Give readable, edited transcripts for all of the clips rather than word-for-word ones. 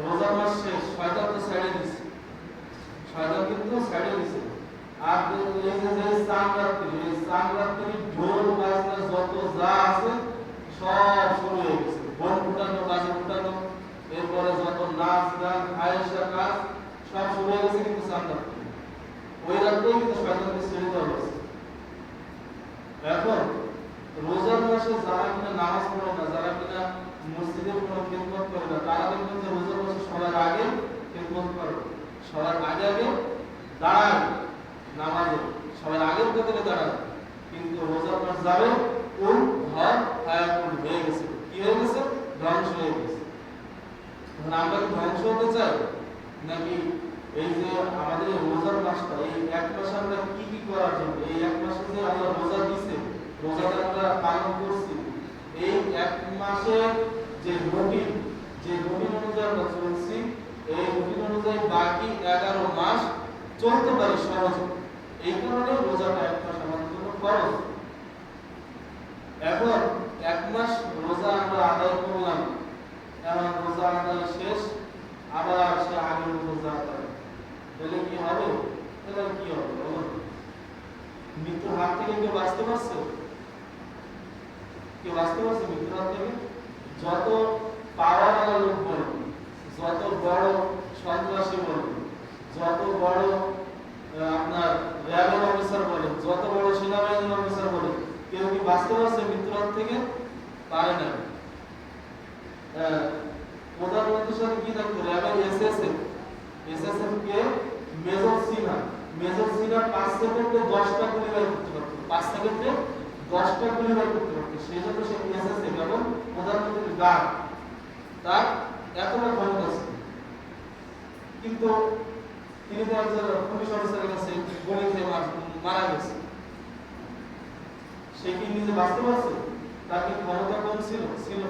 রোজার মাস শেষ, শয়তান তো ছেড়ে দিছে, শয়তান কিন্তু ছাড়িয়ে দিছে। আর এই যে চাঁদ রাত্রি ঢোল বাজনা যত যা আছে সব শুরু হয়ে গেছে, বোম ফুটানো, বাজি ফুটানো, এরপরে যত নাচ গান আয়েশা কাজ সব শুরু হয়ে গেছে। কিন্তু চাঁদ রাত্রি ওই রাত্রেই কিন্তু শয়তানকে ছেড়ে দেওয়া হয়েছে। এখন রোজার মাসে যারা কিনা নামাজ পড়ে না, যারা কিনা মসজিদের কোনো খেদমত করে না, তারা দেখবেন যে রোজার মাসে সবার আগে খেদমত করে, সবার আগে দাঁড়ায় নামাজে, সবার আগের কাতারে দাঁড়ায়। কিন্তু রোজার মাস যাবে কোন ঘর হায়াতুল হয়ে গেছে, কি হয়ে গেছে? ধ্বংস হয়ে গেছে। এখন আমরা কি ধ্বংস হতে চাই নাকি এই যে আমাদের রোজার মাসটা, এই এক মাসে আমরা কি কি করার জন্য, এই এক মাসে যে আল্লাহ রোজা দিয়েছে, রোজাটা আমরা পালন করছি, এই এক মাসে যে রুটিন অনুযায়ী আমরা চলছি, এই রুটিন অনুযায়ী বাকি 11 মাস চলতে পারি সহজে। এই কারণে রোজাটা এক মাস আমাদের জন্য ফরজ। এখন এক মাস রোজা আমরা আদায় করলাম, এখন রোজা আদায় শেষ, আবার সে আগের রোজা আদায়, তাহলে কি হবে? মৃত্যুর হাত থেকে কেউ বাঁচতে পারছে? কেউ বাঁচতে পারছে মৃত্যুর হাত থেকে? যত পাওয়ারওয়ালা লোক বলেন, যত বড় সন্ত্রাসী বলেন, যত বড় আপনার র্যাবের অফিসার বলেন, যত বড় সেনাবাহিনীর অফিসার বলেন, কেউ কি বাঁচতে পারছে মৃত্যুর হাত থেকে? পারে না। প্রধানমন্ত্রীর সাথে কি থাকতো? র্যাবের এসএসএফ কে মেজর সিনা 5 সেকেন্ডে 10টা গুলি বের করতে পারত, 5 সেকেন্ডে 10টা গুলি বের করতে পারত। সেই জন্য সে এসএসএফ এবং প্রধানমন্ত্রীর গার্ড, তার এতটা ক্ষমতা ছিল। কিন্তু তিনি তো একজন পুলিশ অফিসারের কাছে গুলি খেয়ে মারা গেছে। সে কি নিজে বাঁচতে পারছে? তার কি ক্ষমতা কম ছিল? ছিল,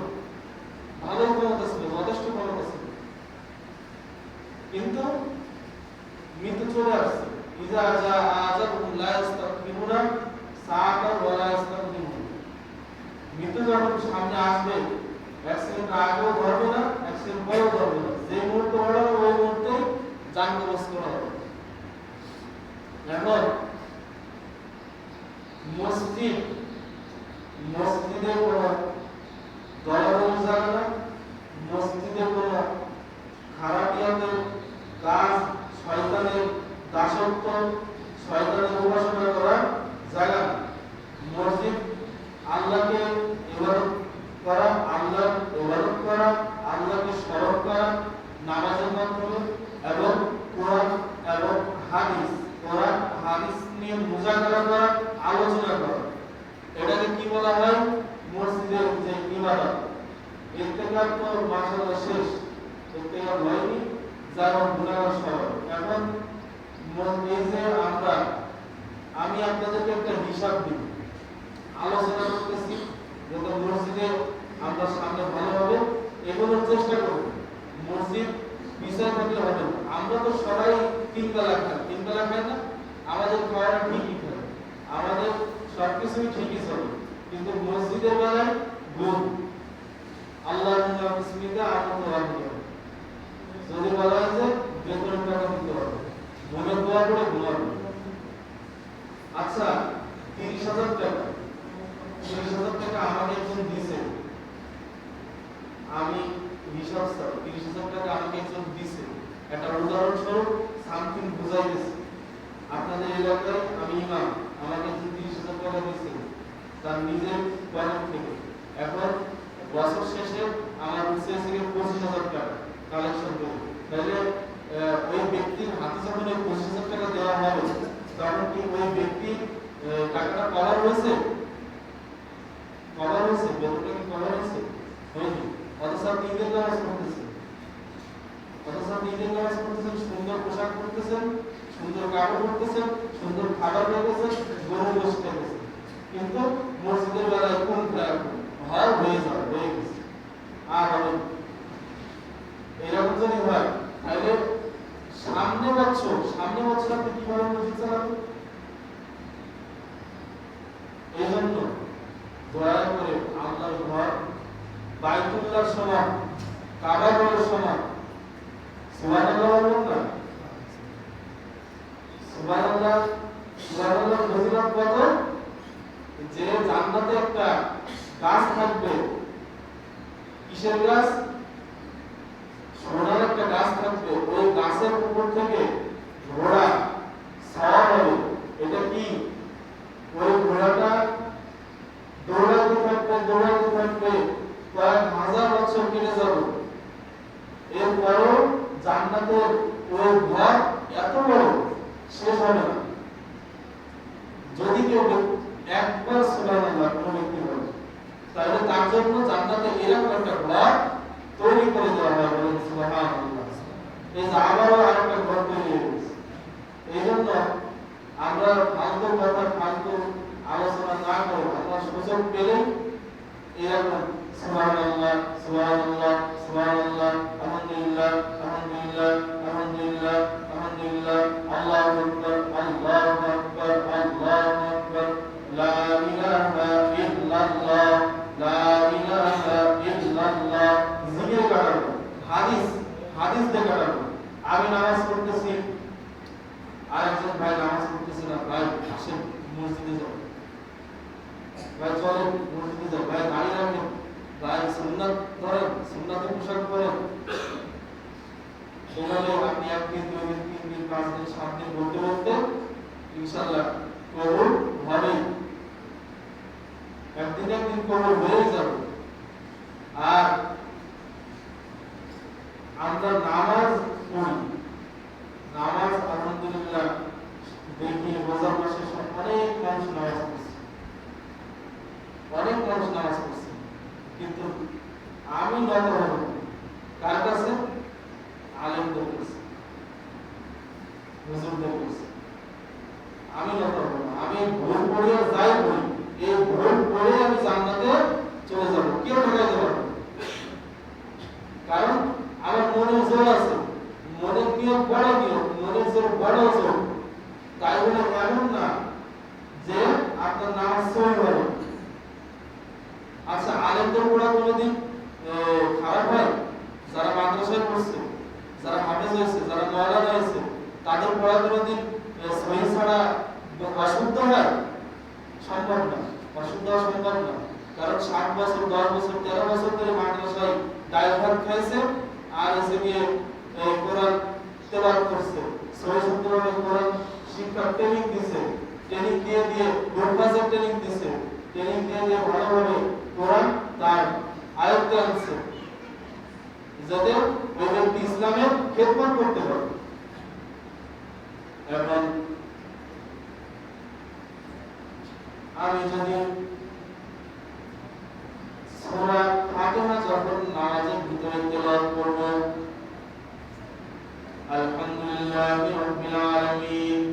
ভালো ক্ষমতা ছিল, যথেষ্ট ক্ষমতা ছিল। কিন্তু মৃত্যু চলে আসছে। ইজা জা আজাবুহুম লা ইস্তাগফিরুনা সাআতান ওয়া লা ইস্তাগফিরুন। মৃত্যু যখন সামনে আসবে, এক সেকেন্ড আগেও ধরবে না, এক সেকেন্ড পরেও ধরবে না। যে মুহূর্তে ধরা হবে ওই মুহূর্তেই জান কবজ করা হবে। এখন মসজিদে কোনো দলাদলি জায়গা না, মসজিদে কোনো খারাপিয়াতের কাজ, শয়তানের দাসত্ব, শয়তানের উপাসনা করার জায়গা না। মসজিদ আল্লাহকে ইবাদত করা, আল্লাহকে স্মরণ করা নামাজের মাধ্যমে, এবং কোরআন এবং হাদিস নিয়ে মুজাকারা করা, আলোচনা করা, এটাকে কি বলা হয়? মসজিদের যে ইবাদত। ইত্তেকার তো মাশাআল্লাহ শেষ, ইত্তেকার হয়নি, যারা গুনাহগার সবাই। এখন এই যে আমি আপনাদেরকে একটা হিসাব দিই, আলোচনা করতেছি যাতে মসজিদে আমরা সামনে ভালোভাবে এগোনোর চেষ্টা করব। মসজিদ বিষয় থাকলে হবে না। আমরা তো সবাই 3 বেলা খাই না, আমাদের খাওয়াটা ঠিকই খাই, আমাদের সবকিছুই ঠিকই চলে, কিন্তু মসজিদের বেলায় গুণ আল্লাহুম্মা বিসমিকা আমতু রাব্বিকা, যদি বলা হয় যে বেতনের টাকা দিতে হবে, ঘুমের দোয়া করে ঘুমাবে। আচ্ছা, 30,000 টাকা আমাকে একজন দিয়েছে, আমি হিসাব স্যার 30,000 টাকা আমাকে একজন দিয়েছে। একটা উদাহরণস্বরূপ সামথিং বুঝাই দিয়েছে। আপনাদের এলাকায় আমি ইমাম, আমাকে 30,000 টাকা দিয়েছে তার নিজের পকেট থেকে। এখন বছর শেষে আমার বিশেষ থেকে 25,000 টাকা কালেকশন করব, তাহলে ওই ব্যক্তির হাতে যখন 25,000 টাকা দেওয়া হবে, তখন কি ওই ব্যক্তি টাকাটা কভার হয়েছে? বেতনটা কি কভার হয়েছে? হয়নি। অথচ আপনি ঈদের নামাজ পড়তেছেন, সুন্দর পোশাক পরতেছেন, সুন্দর কাপড় পরতেছেন, সুন্দর খাবার খেতেছেন, গরু গোশ খেতেছেন, কিন্তু মসজিদের বেলায় কোন ভার হয়ে গেছে, আর হবে এরকম যদি হয়, তাহলে সামনে বছর আপনি কিভাবে মসজিদ চালাবেন? এই জন্য দয়া করে আল্লাহর ঘর বাইতুল্লাহর সমান, কাবার ঘরের সমান, সুবহানাল্লাহ বলুন না, সুবহানাল্লাহ সুবহানাল্লাহ ফজিলত কত যে জান্নাতে একটা গাছ থাকবে কিসের গাছ সোনার একটা গাছ থাকবে ওই গাছের উপর থেকে ঘোড়া ছাওয়া হবে এটা কি ওই ঘোড়াটা দৌড়াতে থাকবে কয়েক হাজার বছর কেটে যাবে এরপরও জান্নাতের ওই ঘর এত বড় শেষ হবে না যদি কেউ একবার সুবহানাল্লাহ কোনো ব্যক্তি বলে তাহলে তার জন্য জান্নাতে এরকম একটা ঘর তৈরি করে দেওয়া হয় বলেন সুবহানাল্লাহ এই যে আবারও আরেকটা ঘর তৈরি হয়েছে এই জন্য আমরা ফালতু কথা ফালতু আলোচনা না করে আমরা সুযোগ পেলে এরকম সুবহানাল্লাহ সুবহানাল্লাহ সুবহানাল্লাহ আলহামদুলিল্লাহ আলহামদুলিল্লাহ আলহামদুলিল্লাহ আলহামদুলিল্লাহ আল্লাহু আকবার আল্লাহু আকবার আল্লাহু আকবার লা ইলাহা ইল্লাল্লাহ লা ইলাহা ইল্লাল্লাহ জিকির করা হাদিস দেখা আমি নামাজ পড়তেছি আরেকজন ভাই নামাজ পড়তেছে না ভাই আসেন মসজিদে যাও ভাই চলেন মসজিদে যাও ভাই দাঁড়িয়ে রাখেন ভাই সুন্নাত ধরেন সুন্নাতের পোশাক পরেন এভাবে আপনি একদিন দুই দিন 3 দিন 5 দিন 7 দিন বলতে ইনশাআল্লাহ কবুল হবে একদিন কবুল হয়ে যাবে আর আমরা নামাজ পড়ি নামাজ আলহামদুলিল্লাহ দেখি রোজা মাসে অনেক মানুষ নামাজ পড়ছে কিন্তু আমি নত হব কার কাছে আলেমদের কাছে হুজুরদের কাছে আমি নত হব না আমি ভুল পড়ে যাই বলি এই ভুল পড়ে আমি জান্নাতে চলে যাব কেউ ঠকাইতে পারবে কারণ আমার মনে জোর আছে মনের নিয়ম বড় নিয়ম মনের জোর বড় জোর তাই বলে এমন না যে আপনার নামাজ সহি হবে আচ্ছা আলেমদের পড়া কোনোদিন খারাপ হয় যারা মাদ্রাসায় পড়ছে যারা হাফেজ হয়েছে যারা মাওলানা হয়েছে তাদের পড়া কোনোদিন সহি ছাড়া অশুদ্ধ হয় সম্ভব না অশুদ্ধ হওয়া সম্ভব না কারণ 7 বছর 10 বছর 13 বছর ধরে মাদ্রাসায় ডাইভার খেয়েছে আর এসে গিয়ে কোরআন তেলাওয়াত করছে সহি শুদ্ধভাবে কোরআন শিক্ষা ট্রেনিং দিয়েছে ট্রেনিং দিয়ে গুরবাজের ট্রেনিং দিয়েছে ট্রেনিং দিয়ে ভালোভাবে কোরআন তার আয়ত্তে আনছে যাতে ওই ব্যক্তি ইসলামের খেদমত করতে পারে এখন আমি যদি সূরা ফাতিহা যখন নামাজের ভিতরে তেলাওয়াত করব আলহামদুলিল্লাহি রাব্বিল আলামিন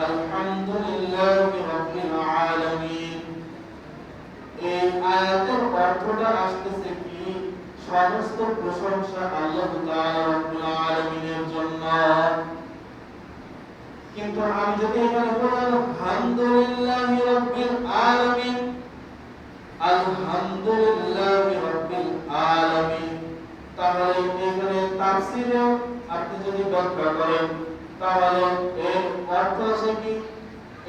আলহামদুলিল্লাহি রাব্বিল আলামিন এই আয়াতের অর্থটা আসতেছে কি সমস্ত প্রশংসা আল্লাহ তাআলা রাব্বুল আলামিনের জন্য কিন্তু আমি যদি এখানে বলি আলহামদুলিল্লাহি রাব্বিল আলামিন আলহামদুলিল্লাহি রাব্বিল আলামিন তাহলে এখানে তাফসীরে আপনি যদি ব্যাখ্যা করেন তাহলে এর অর্থ আছে কি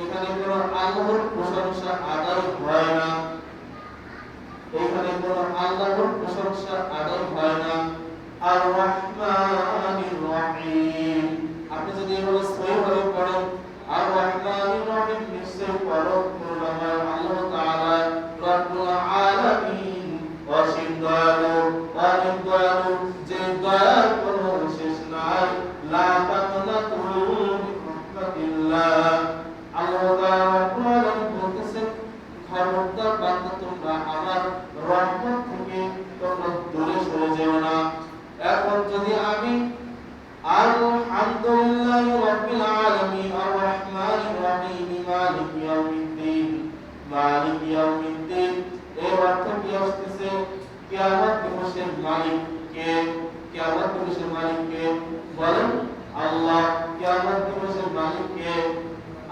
এখানে কোনো আল্লাহর প্রশংসা আদায় হয় না এখানে কোনো আল্লাহর প্রশংসা আদায় হয় না আর রহমানির রহিম আপনি যদি এভাবে সহিভাবে পড়েন আর রহমানির রহিম নিশ্চয় পরম করুণাময় আল্লাহ তাআলা রব্বুল আলামিন অসীম দয়ালু অনেক দয়ালু যে দয়ার কোনো শেষ নাই লা তাকনাতু মিন রাহমাতিল্লাহ আল্লাহ তাআলা রব্বুল আলামিন বলতেছেন খবরদার বান্দা তোমরা আমার রহমত থেকে তোমরা দূরে সরে যেও না এখন যদি আমি আলহামদুলিল্লাহি রাব্বিল আলামিন আর রহমানির রহিম মালিক ইয়াউমিদ্দিন এর অর্থ কি আসছে কিয়ামত দিবসের মালিক কে কিয়ামত দিবসের মালিক কে বলেন আল্লাহ কিয়ামত দিবসের মালিক কে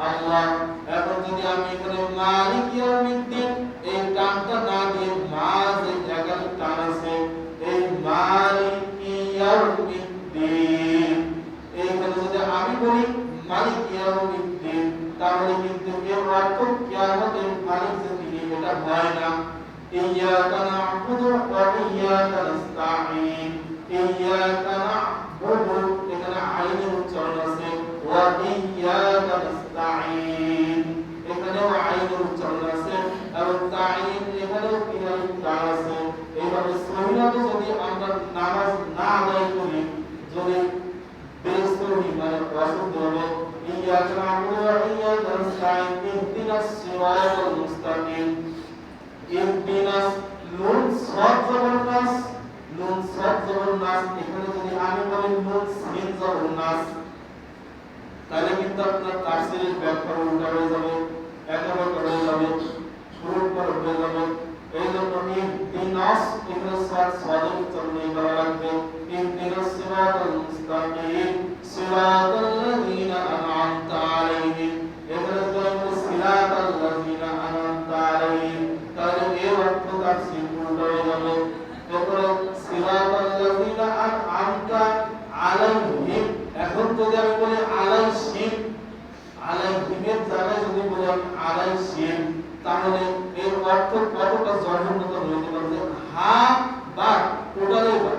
আল্লাহ এখন যদি আমি এখানে মালিক ইয়াউমিদ্দিন এই টানটা না দিয়ে মাঝে জায়গায় টান আছে এই মালিক ইয়াউমিদ্দিন এইখানে যদি আমি বলি ইয়াকা না'বুদু এখানে আইনের উচ্চারণ আছে ওয়া ইয়াকা নাস্তাঈন এখানেও আইনের উচ্চারণ আছে এবং তাঈন এখানেও কিনার উচ্চারণ আছে। এইভাবে সহিভাবে যদি আমরা নামাজ না আদায় করি, যদি বেসহি মানে অশুদ্ধ হবে ইয়াকা না'বুদু ওয়া ইয়াকা নাস্তাঈন ইহদিনাস সিরাতাল মুস্তাকিম ইহদিনাস নুন সাদ জবর নাস নুন সাদ জবর নাস এখানে যদি আমি বলি নুন সিন জবর নাস তাহলে কিন্তু আপনার তাফসীরের ব্যাখ্যা উল্টা হয়ে যাবে, একেবারে হয়ে যাবে, পুরোপুরি হয়ে যাবে। এই জন্য ইহদিনাস এখানে সাদ সাদের উচ্চারণ করা লাগবে ইহদিনাস সিরাতাল মুস্তাকিম সিরাতাল লাযিনা আন'আমতা আলাইহিম এখানে যদি সিরাতাল লাযিনা আন'আমতা আলাইহিম তাহলে এর অর্থ তাফসীর উল্টা হয়ে যাবে। এরপরে সিরাতাল লাযিনা আন'আমতা আলাইহিম এখন যদি আমি বলি আলাইহিম আলাইহিমের জায়গায় যদি বলি আমি আলাইহিম তাহলে এর অর্থ কতটা জঘন্যত হয়ে যাবে। হা বা টোটালি বা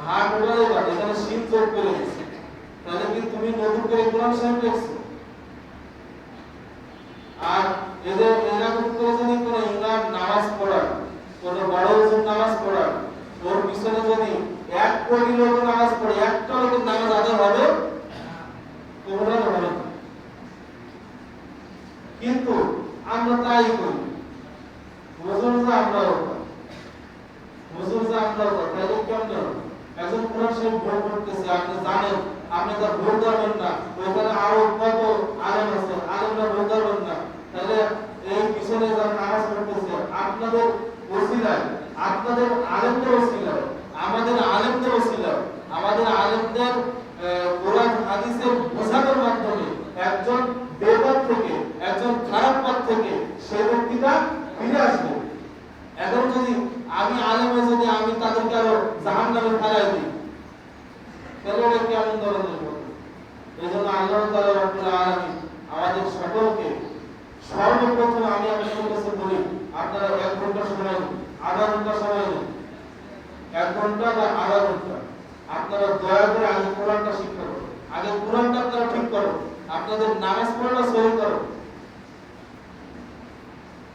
হা টোটালি বা এখানে শিন যোগ করে দিয়েছে, তাহলে কি তুমি নতুন করে কোরআন শরীফ লিখছো। আর এদের এরকম করে যদি কোনো ইমাম নামাজ পড়ান, কোনো বড় হুজুর নামাজ পড়ান, ওর পিছনে যদি এক কোটি লোক নামাজ পড়ে একটা লোকের নামাজ আদায় হবে তোমরা হবে না। কিন্তু আমরা তাই করি, হুজুর যে আমরাও তাহলে কেমন একজন কোরআন শরীফ ভুল করতেছে আপনি জানেন, আপনি তার ভুল ধরবেন না, ওইখানে আরো কত আলেম আছে আলেমরা ভুল ধরবেন না, তাহলে এই পিছনে যারা নামাজ পড়তেছে আপনাদের ওসিলায়, আপনাদের আলেমদের ওসিলায়, আমাদের আলেমদের ওসিলায়, আমাদের আলেমদের কোরআন হাদিসের বোঝানোর মাধ্যমে একজন বেপথ থেকে একজন খারাপ পথ থেকে সেই ব্যক্তিটা ফিরে আসবে। এখন যদি আমি আলেমে যদি আমি তাদেরকে আরো জাহান্নামে ফেলাই দিই তাহলে এটা কেমন ধরনের কথা। এই জন্য আল্লাহ তাআলা রাব্বুল আলামিন আমাদের সকলকে সর্বপ্রথম আমি আপনাদের কাছে বলি আপনারা 1 ঘন্টা সময় নিন, আধা ঘন্টা সময় নিন, 1 ঘন্টা বা আধা ঘন্টা আপনারা দয়া করে আগে কোরআনটা শিক্ষা করুন, আগে কোরআনটা আপনারা ঠিক করুন, আপনাদের নামাজ পড়া সহি করুন।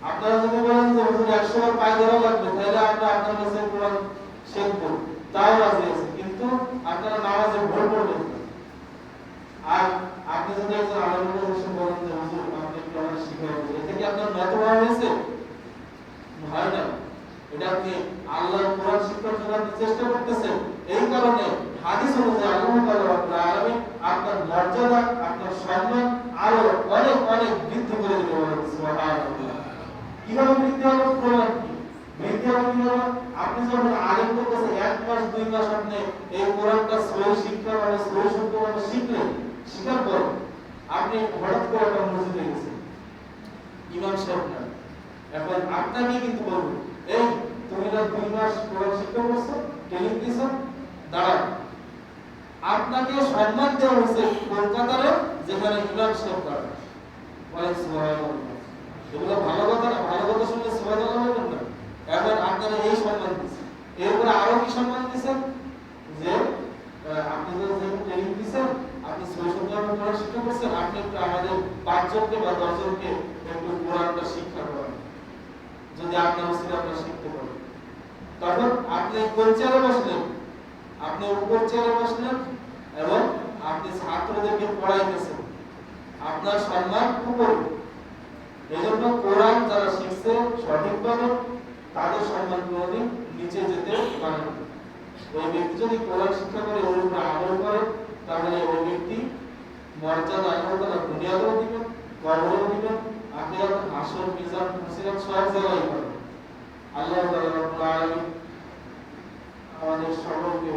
আপনারা যদি বলেন যে হুজুর 100 বার পায়ে ধরা লাগবে তাহলে আমরা আপনার কাছে কোরআন শিখব, তাও রাজি আছি, কিন্তু আপনারা নামাজে ভুল করবেন না। আর আপনি যদি একজন আলেমের কাছে বলেন যে হুজুর আপনি একটু আমাদের শিখাবেন, এতে কি আপনার নতবা হয়েছে? হয় না। এটা আপনি আল্লাহর কোরআন শিক্ষার জন্য আপনি চেষ্টা করতেছেন, এই কারণে হাদিস অনুযায়ী আল্লাহ তাআলা রাব্বুল আলামিন আপনার মর্যাদা আপনার সম্মান আরো অনেক অনেক বৃদ্ধি করে দিবেন। সুবহানাল্লাহ। কিভাবে বৃদ্ধি হবে? কোরআন কি বৃদ্ধি হবে কিভাবে? আপনি যখন আলেমদের কাছে 1 মাস 2 মাস আপনি এই কোরআনটা সহি শিক্ষা মানে সহি শুদ্ধভাবে শিখলেন, শিখার পর আপনি হঠাৎ করে একটা মসজিদে গেছেন, ইমাম সাহেব না, এখন আপনাকে কিন্তু বলবো এই তুমি না 2 মাস কোরআন শিক্ষা করছো, ট্রেনিং দিছো, দাঁড়াও। আপনাকে সম্মান দেওয়া হয়েছে কলকাতারে যেখানে ইমাম সাহেব দাঁড়ায়। বলেন সুবহানাল্লাহ। এগুলো ভালো কথা না? ভালো কথা শুনলে সুবহানাল্লাহ বলবেন না? এখন আপনারা এই সম্মান দিচ্ছেন, এরপরে আরো কি সম্মান দিচ্ছেন যে আপনি যে ট্রেনিং দিচ্ছেন, আপনি সৈয়দপুর কোরআন শিক্ষা করছেন, আপনি একটু আমাদের 5 জনকে বা 10 জনকে একটু কোরআনটা শিক্ষা করেন, যদি আপনার উচিত আপনারা শিখতে পারেন। তখন আপনি কোন চেয়ারে বসলেন? আপনি উপর চেয়ারে বসলেন এবং আপনি ছাত্রদেরকে পড়াইতেছেন, আপনার সম্মান উপরে। এজন্য কোরআন যারা শিখছে সঠিকভাবে তাদের সম্মান কোনদিন নিচে যেতে পারে না। ওই ব্যক্তি যদি কোরআন শিক্ষা করে ওর উপর আমল করে তাহলে ওই ব্যক্তি মর্যাদা আল্লাহ তাআলা দুনিয়াতেও দিবেন, কবরেও দিবেন, আখিরাত হাসর মিজান মুসিরাত সব জায়গায় পাবেন। আল্লাহ তাআলা রাব্বুল আলামিন আমাদের সকলকে